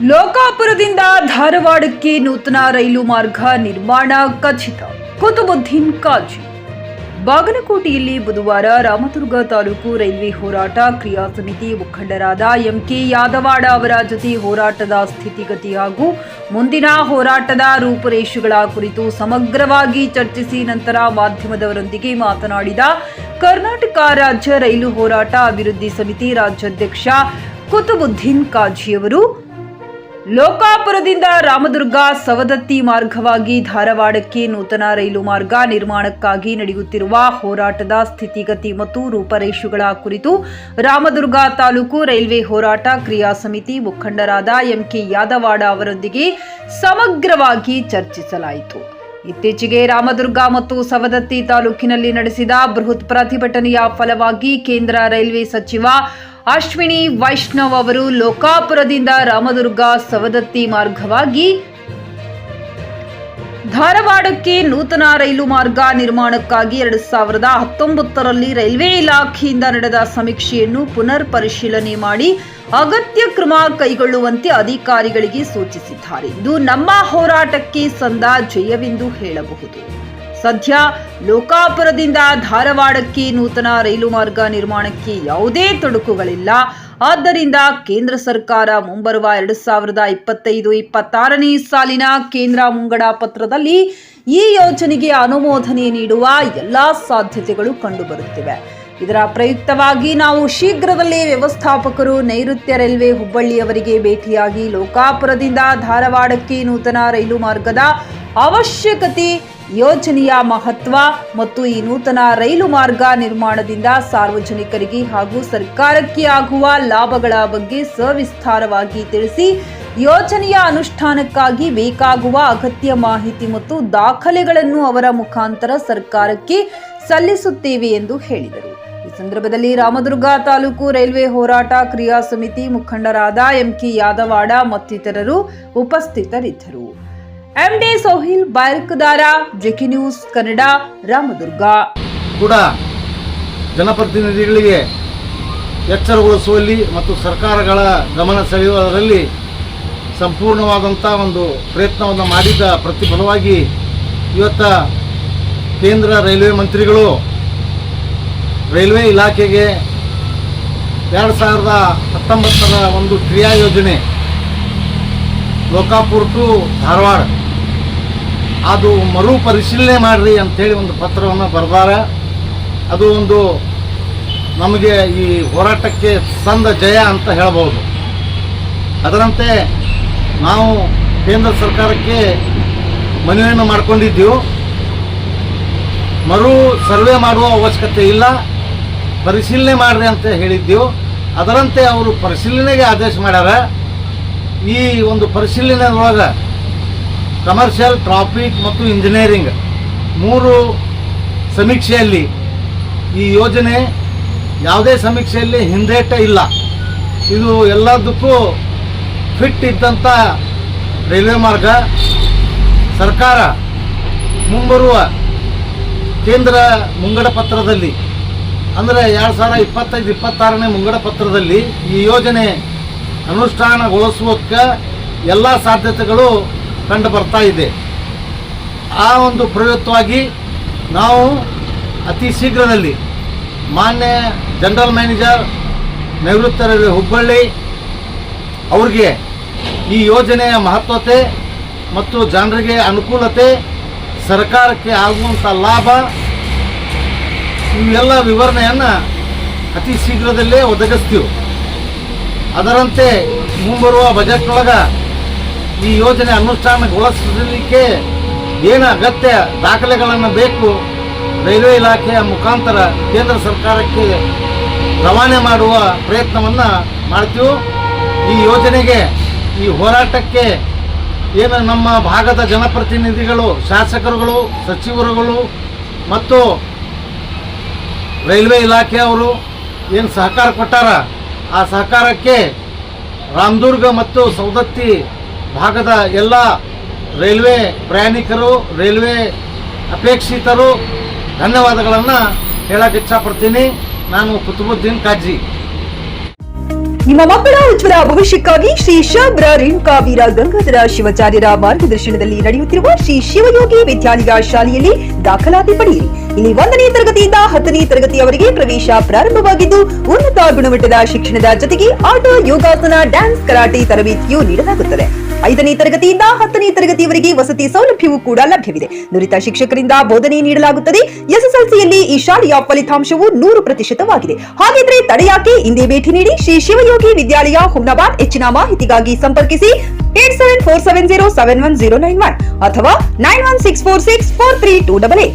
ಲೋಕಾಪುರದಿಂದ ಧಾರವಾಡಕ್ಕೆ ನೂತನ ರೈಲು ಮಾರ್ಗ ನಿರ್ಮಾಣ ಖಚಿತ. ಕುತುಬುದ್ದೀನ್ ಕಾಜಿ. ಬಾಗಲಕೋಟೆಯಲ್ಲಿ ಬುಧವಾರ ರಾಮದುರ್ಗ ತಾಲೂಕು ರೈಲ್ವೆ ಹೋರಾಟ ಕ್ರಿಯಾ ಸಮಿತಿ ಮುಖಂಡರಾದ ಎಂಕೆ ಯಾದವಾಡ ಅವರ ಜೊತೆ ಹೋರಾಟದ ಸ್ಥಿತಿಗತಿ ಹಾಗೂ ಮುಂದಿನ ಹೋರಾಟದ ರೂಪುರೇಷೆಗಳ ಕುರಿತು ಸಮಗ್ರವಾಗಿ ಚರ್ಚಿಸಿ ನಂತರ ಮಾಧ್ಯಮದವರೊಂದಿಗೆ ಮಾತನಾಡಿದ ಕರ್ನಾಟಕ ರಾಜ್ಯ ರೈಲು ಹೋರಾಟ ಅಭಿವೃದ್ಧಿ ಸಮಿತಿ ರಾಜ್ಯಾಧ್ಯಕ್ಷ ಕುತುಬುದ್ದೀನ್ ಕಾಜಿಯವರು ಲೋಕಾಪುರದಿಂದ ರಾಮದುರ್ಗ ಸವದತ್ತಿ ಮಾರ್ಗವಾಗಿ ಧಾರವಾಡಕ್ಕೆ ನೂತನ ರೈಲು ಮಾರ್ಗ ನಿರ್ಮಾಣಕ್ಕಾಗಿ ನಡೆಯುತ್ತಿರುವ ಹೋರಾಟದ ಸ್ಥಿತಿಗತಿ ಮತ್ತು ರೂಪರೇಷೆಗಳ ಕುರಿತು ರಾಮದುರ್ಗ ತಾಲೂಕು ರೈಲ್ವೆ ಹೋರಾಟ ಕ್ರಿಯಾ ಸಮಿತಿ ಮುಖಂಡರಾದ ಎಂಕೆ ಯಾದವಾಡ ಅವರೊಂದಿಗೆ ಸಮಗ್ರವಾಗಿ ಚರ್ಚಿಸಲಾಯಿತು. ಇತ್ತೀಚೆಗೆ ರಾಮದುರ್ಗ ಮತ್ತು ಸವದತ್ತಿ ತಾಲೂಕಿನಲ್ಲಿ ನಡೆಸಿದ ಬೃಹತ್ ಪ್ರತಿಭಟನೆಯ ಫಲವಾಗಿ ಕೇಂದ್ರ ರೈಲ್ವೆ ಸಚಿವ ಅಶ್ವಿನಿ ವೈಷ್ಣವ್ ಅವರು ಲೋಕಾಪುರದಿಂದ ರಾಮದುರ್ಗ ಸವದತ್ತಿ ಮಾರ್ಗವಾಗಿ ಧಾರವಾಡಕ್ಕೆ ನೂತನ ರೈಲು ಮಾರ್ಗ ನಿರ್ಮಾಣಕ್ಕಾಗಿ 2019ರಲ್ಲಿ ರೈಲ್ವೆ ಇಲಾಖೆಯಿಂದ ನಡೆದ ಸಮೀಕ್ಷೆಯನ್ನು ಪುನರ್ ಪರಿಶೀಲನೆ ಮಾಡಿ ಅಗತ್ಯ ಕ್ರಮ ಕೈಗೊಳ್ಳುವಂತೆ ಅಧಿಕಾರಿಗಳಿಗೆ ಸೂಚಿಸಿದ್ದಾರೆ. ಇದು ನಮ್ಮ ಹೋರಾಟಕ್ಕೆ ಸಂದ ಜಯವೆಂದು ಹೇಳಬಹುದು. ಸದ್ಯ ಲೋಕಾಪುರದಿಂದ ಧಾರವಾಡಕ್ಕೆ ನೂತನ ರೈಲು ಮಾರ್ಗ ನಿರ್ಮಾಣಕ್ಕೆ ಯಾವುದೇ ತೊಡಕುಗಳಿಲ್ಲ. ಆದ್ದರಿಂದ ಕೇಂದ್ರ ಸರ್ಕಾರ ಮುಂಬರುವ 2025-26ನೇ ಸಾಲಿನ ಕೇಂದ್ರ ಮುಂಗಡ ಪತ್ರದಲ್ಲಿ ಈ ಯೋಜನೆಗೆ ಅನುಮೋದನೆ ನೀಡುವ ಎಲ್ಲಾ ಸಾಧ್ಯತೆಗಳು ಕಂಡುಬರುತ್ತಿವೆ. ಇದರ ಪ್ರಯುಕ್ತವಾಗಿ ನಾವು ಶೀಘ್ರದಲ್ಲೇ ವ್ಯವಸ್ಥಾಪಕರು ನೈಋತ್ಯ ರೈಲ್ವೆ ಹುಬ್ಬಳ್ಳಿಯವರಿಗೆ ಭೇಟಿಯಾಗಿ ಲೋಕಾಪುರದಿಂದ ಧಾರವಾಡಕ್ಕೆ ನೂತನ ರೈಲು ಮಾರ್ಗದ ಅವಶ್ಯಕತೆ, ಯೋಜನೆಯ ಮಹತ್ವ ಮತ್ತು ಈ ನೂತನ ರೈಲು ಮಾರ್ಗ ನಿರ್ಮಾಣದಿಂದ ಸಾರ್ವಜನಿಕರಿಗೆ ಹಾಗೂ ಸರ್ಕಾರಕ್ಕೆ ಆಗುವ ಲಾಭಗಳ ಬಗ್ಗೆ ಸವಿಸ್ತಾರವಾಗಿ ತಿಳಿಸಿ ಯೋಜನೆಯ ಅನುಷ್ಠಾನಕ್ಕಾಗಿ ಬೇಕಾಗುವ ಅಗತ್ಯ ಮಾಹಿತಿ ಮತ್ತು ದಾಖಲೆಗಳನ್ನು ಅವರ ಮುಖಾಂತರ ಸರ್ಕಾರಕ್ಕೆ ಸಲ್ಲಿಸುತ್ತೇವೆ ಎಂದು ಹೇಳಿದರು. ಈ ಸಂದರ್ಭದಲ್ಲಿ ರಾಮದುರ್ಗ ತಾಲೂಕು ರೈಲ್ವೆ ಹೋರಾಟ ಕ್ರಿಯಾ ಸಮಿತಿ ಮುಖಂಡರಾದ ಎಂಕೆ ಯಾದವಾಡ ಮತ್ತಿತರರು ಉಪಸ್ಥಿತರಿದ್ದರು. MD Sohil Bairakdar, JK news Kannada, Ramdurg. ಕೂಡ ಜನಪ್ರತಿನಿಧಿಗಳಿಗೆ ಎಚ್ಚರಗೊಳಿಸುವಲ್ಲಿ ಮತ್ತು ಸರ್ಕಾರಗಳ ಗಮನ ಸೆಳೆಯುವುದರಲ್ಲಿ ಸಂಪೂರ್ಣವಾದಂಥ ಒಂದು ಪ್ರಯತ್ನವನ್ನು ಮಾಡಿದ ಪ್ರತಿಫಲವಾಗಿ ಇವತ್ತ ಕೇಂದ್ರ ರೈಲ್ವೆ ಮಂತ್ರಿಗಳು ರೈಲ್ವೆ ಇಲಾಖೆಗೆ 2019ರ ಒಂದು ಕ್ರಿಯಾ ಯೋಜನೆ ಲೋಕಾಪುರ ಟು ಧಾರವಾಡ ಅದು ಮರು ಪರಿಶೀಲನೆ ಮಾಡಿರಿ ಅಂಥೇಳಿ ಒಂದು ಪತ್ರವನ್ನು ಬರೆದಾರೆ. ಅದು ಒಂದು ನಮಗೆ ಈ ಹೋರಾಟಕ್ಕೆ ಸಂದ ಜಯ ಅಂತ ಹೇಳಬಹುದು. ಅದರಂತೆ ನಾವು ಕೇಂದ್ರ ಸರ್ಕಾರಕ್ಕೆ ಮನವಿಯನ್ನು ಮಾಡಿಕೊಂಡಿದ್ದೆವು. ಮರು ಸರ್ವೆ ಮಾಡುವ ಅವಶ್ಯಕತೆ ಇಲ್ಲ, ಪರಿಶೀಲನೆ ಮಾಡಿರಿ ಅಂತ ಹೇಳಿದ್ದೆವು. ಅದರಂತೆ ಅವರು ಪರಿಶೀಲನೆಗೆ ಆದೇಶ ಮಾಡ್ಯಾರ. ಈ ಒಂದು ಪರಿಶೀಲನೆಯೊಳಗೆ ಕಮರ್ಷಿಯಲ್, ಟ್ರಾಫಿಕ್ ಮತ್ತು ಇಂಜಿನಿಯರಿಂಗ್ 3 ಸಮೀಕ್ಷೆಯಲ್ಲಿ ಈ ಯೋಜನೆ ಯಾವುದೇ ಸಮೀಕ್ಷೆಯಲ್ಲಿ ಹಿಂದೇಟ ಇಲ್ಲ. ಇದು ಎಲ್ಲದಕ್ಕೂ ಫಿಟ್ ಇದ್ದಂಥ ರೈಲ್ವೆ ಮಾರ್ಗ. ಸರ್ಕಾರ ಮುಂಬರುವ ಕೇಂದ್ರ ಮುಂಗಡ ಪತ್ರದಲ್ಲಿ ಅಂದರೆ 2025-26ನೇ ಮುಂಗಡ ಪತ್ರದಲ್ಲಿ ಈ ಯೋಜನೆ ಅನುಷ್ಠಾನಗೊಳಿಸುವಕ್ಕೆ ಎಲ್ಲ ಸಾಧ್ಯತೆಗಳು ಕಂಡು ಬರ್ತಾ ಇದೆ. ಆ ಒಂದು ಪ್ರಯುಕ್ತವಾಗಿ ನಾವು ಅತಿ ಶೀಘ್ರದಲ್ಲಿ ಮಾನ್ಯ ಜನರಲ್ ಮ್ಯಾನೇಜರ್ ನೈಋತ್ಯ ರೈಲ್ವೆ ಹುಬ್ಬಳ್ಳಿ ಅವ್ರಿಗೆ ಈ ಯೋಜನೆಯ ಮಹತ್ವತೆ ಮತ್ತು ಜನರಿಗೆ ಅನುಕೂಲತೆ, ಸರ್ಕಾರಕ್ಕೆ ಆಗುವಂಥ ಲಾಭ ಇವೆಲ್ಲ ವಿವರಣೆಯನ್ನು ಅತಿ ಶೀಘ್ರದಲ್ಲೇ ಒದಗಿಸ್ತೀವಿ. ಅದರಂತೆ ಮುಂಬರುವ ಬಜೆಟ್ನೊಳಗೆ ಈ ಯೋಜನೆ ಅನುಷ್ಠಾನಗೊಳಿಸಲಿಕ್ಕೆ ಏನು ಅಗತ್ಯ ದಾಖಲೆಗಳನ್ನು ಬೇಕು ರೈಲ್ವೆ ಇಲಾಖೆಯ ಮುಖಾಂತರ ಕೇಂದ್ರ ಸರ್ಕಾರಕ್ಕೆ ರವಾನೆ ಮಾಡುವ ಪ್ರಯತ್ನವನ್ನು ಮಾಡ್ತೀವಿ. ಈ ಯೋಜನೆಗೆ, ಈ ಹೋರಾಟಕ್ಕೆ ಏನು ನಮ್ಮ ಭಾಗದ ಜನಪ್ರತಿನಿಧಿಗಳು, ಶಾಸಕರುಗಳು, ಸಚಿವರುಗಳು ಮತ್ತು ರೈಲ್ವೆ ಇಲಾಖೆಯವರು ಏನು ಸಹಕಾರ ಕೊಟ್ಟಾರ, ಆ ಸಹಕಾರಕ್ಕೆ ರಾಮದುರ್ಗ ಮತ್ತು ಸವದತ್ತಿ ಭಾಗದ ಎಲ್ಲ ರೈಲ್ವೆ ಪ್ರಯಾಣಿಕರು, ರೈಲ್ವೆ ಅಪೇಕ್ಷಿತರು ಧನ್ಯವಾದಗಳನ್ನು ಹೇಳಕ್ಕೆ ಇಚ್ಛಪಡ್ತೀನಿ. ನಾನು ಕುತುಬುದ್ದೀನ್ ಕಾಜಿ. ನಿಮ್ಮ ಮಕ್ಕಳ ಉಜ್ವಲ ಭವಿಷ್ಯಕ್ಕಾಗಿ ಶ್ರೀ ಶಬ್ರ ರೇಣುಕಾ ವೀರ ಗಂಗಾಧರ ಶಿವಾಚಾರ್ಯರ ಮಾರ್ಗದರ್ಶನದಲ್ಲಿ ನಡೆಯುತ್ತಿರುವ ಶ್ರೀ ಶಿವಯೋಗಿ ವಿದ್ಯಾಲಯ ಶಾಲೆಯಲ್ಲಿ ದಾಖಲಾತಿ ಪಡೆಯಿರಿ. ಇಲ್ಲಿ 1ನೇ ತರಗತಿಯಿಂದ 10ನೇ ತರಗತಿಯವರೆಗೆ ಪ್ರವೇಶ ಪ್ರಾರಂಭವಾಗಿದ್ದು ಉನ್ನತ ಗುಣಮಟ್ಟದ ಶಿಕ್ಷಣದ ಜೊತೆಗೆ ಆಟ, ಯೋಗಾಸನ, ಡ್ಯಾನ್ಸ್, ಕರಾಟೆ ತರಬೇತಿಯೂ ನೀಡಲಾಗುತ್ತದೆ. 5ನೇ ತರಗತಿಯಿಂದ 10ನೇ ತರಗತಿಯವರೆಗೆ ವಸತಿ ಸೌಲಭ್ಯವೂ ಕೂಡ ಲಭ್ಯವಿದೆ. ನುರಿತ ಶಿಕ್ಷಕರಿಂದ ಬೋಧನೆ ನೀಡಲಾಗುತ್ತದೆ. ಎಸ್ಎಸ್ಎಲ್ಸಿಯಲ್ಲಿ ಈ ಶಾಲೆಯ ಫಲಿತಾಂಶವು 100%ವಾಗಿದೆ. ಹಾಗಿದ್ರೆ ತಡೆಯಾಕೆ? ಇಂದೇ ಭೇಟಿ ನೀಡಿ ಶ್ರೀ ಶಿವಯೋಗಿ ವಿದ್ಯಾಲಯ, ಹುಮ್ನಾಬಾದ್. ಹೆಚ್ಚಿನ ಮಾಹಿತಿಗಾಗಿ ಸಂಪರ್ಕಿಸಿ 8747071091 ಅಥವಾ 9164643288.